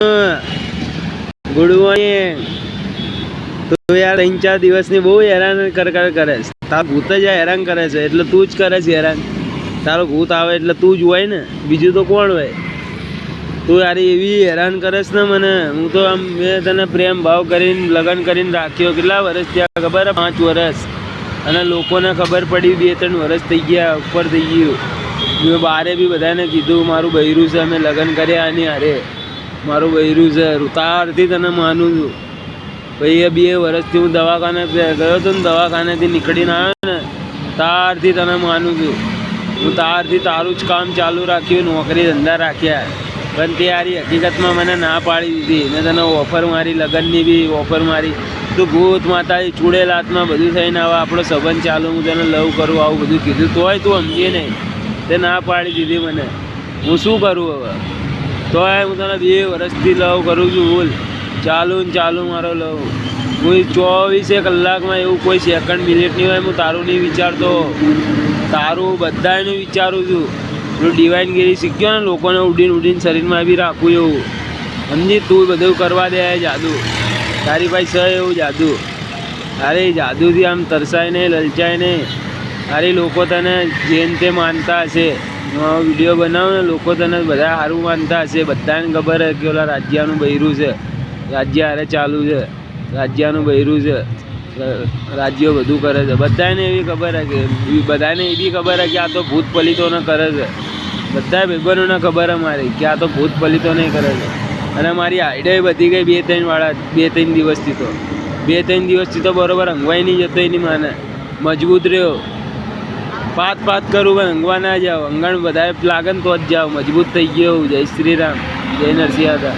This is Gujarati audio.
Good morning. તું યાર 3-4 દિવસની બહુ હેરાન કરે છે. તારો ભૂત જ હેરાન કરે છે એટલે તું જ કરે છે હેરાન. તારો ભૂત આવે એટલે તું જ હોય ને, બીજું તો કોણ હોય? તું યાર એવી હેરાન કરે છે ને મને. હું તો આમ મેં તને પ્રેમ ભાવ કરીને લગ્ન કરીને રાખ્યો. કેટલા વર્ષ થયા ખબર? 5 વર્ષ. અને લોકોને ખબર પડી 2-3 વર્ષ થઈ ગયા, ઉપર થઈ ગયું. મેં બારે બી બધાને કીધું મારું બૈરું છે, અમે લગ્ન કર્યા નહીં. અરે મારું બૈરું છે, તારથી તને માનું છું ભાઈ. એ 2 વર્ષથી હું દવાખાને ગયો હતો ને, દવાખાનેથી નીકળીને આવ્યો ને, તારથી તને માનું છું હું. તારથી તારું જ કામ ચાલુ રાખ્યું, નોકરી ધંધા રાખ્યા. પણ તે યારી હકીકતમાં મને ના પાડી દીધી. મેં તને ઓફર મારી, લગ્નની બી ઓફર મારી. તું ભૂત માતાજી ચૂડેલ હાથમાં બધું થઈને હવે આપણો સંબંધ ચાલુ, હું તને લવ કરું આવું બધું કીધું, તોય તું સમજીએ નહીં. તે ના પાડી દીધી મને. હું શું કરું હવે? તોય હું તને 2 વર્ષથી લવ કરું છું. બોલ, ચાલુ ને ચાલુ મારો લવ. હું 24 કલાકમાં એવું કોઈ સેકન્ડ મિનિટ નહીં હોય હું તારું નહીં વિચારતો. તારું બધાનું વિચારું છું. પેલું ડિવાઇનગીરી શીખ્યો ને, લોકોને ઉડીને શરીરમાં બી રાખવું એવું. સમજી? તું બધું કરવા દે જાદુ. તારી પાસે છે એવું જાદુ. અરે જાદુથી આમ તરસાય નહીં, લલચાય નહીં. અરે લોકો તને જેન તે માનતા હશે. વિડીયો બનાવો ને, લોકો તને બધા સારું માનતા હશે. બધાને ખબર છે કે ઓલા રાજ્યાનું બૈરું છે, રાજ્ય હારે ચાલુ છે, રાજ્યાનું બૈરું છે, રાજ્યો બધું કરે છે. બધાને એવી ખબર છે કે, બધાને એવી ખબર છે કે આ તો ભૂત પલિતોને કરે છે. બધા ભાઈબંધોને ખબર છે મારી કે આ તો ભૂત પલિતો નહીં કરે છે. અને મારી આઈડિયા વધી ગઈ 2-3 દિવસથી. તો 2-3 દિવસથી તો બરોબર અંગવાઈ નહીં જતો એની માને. મજબૂત રહ્યો. પાત કરું પણ અંગવા ના જાઓ. અંગણ બધા લાગે ને તો જ જાઓ. મજબૂત થઈ ગયો. જય શ્રી રામ, જય નરસિંહ દાદા.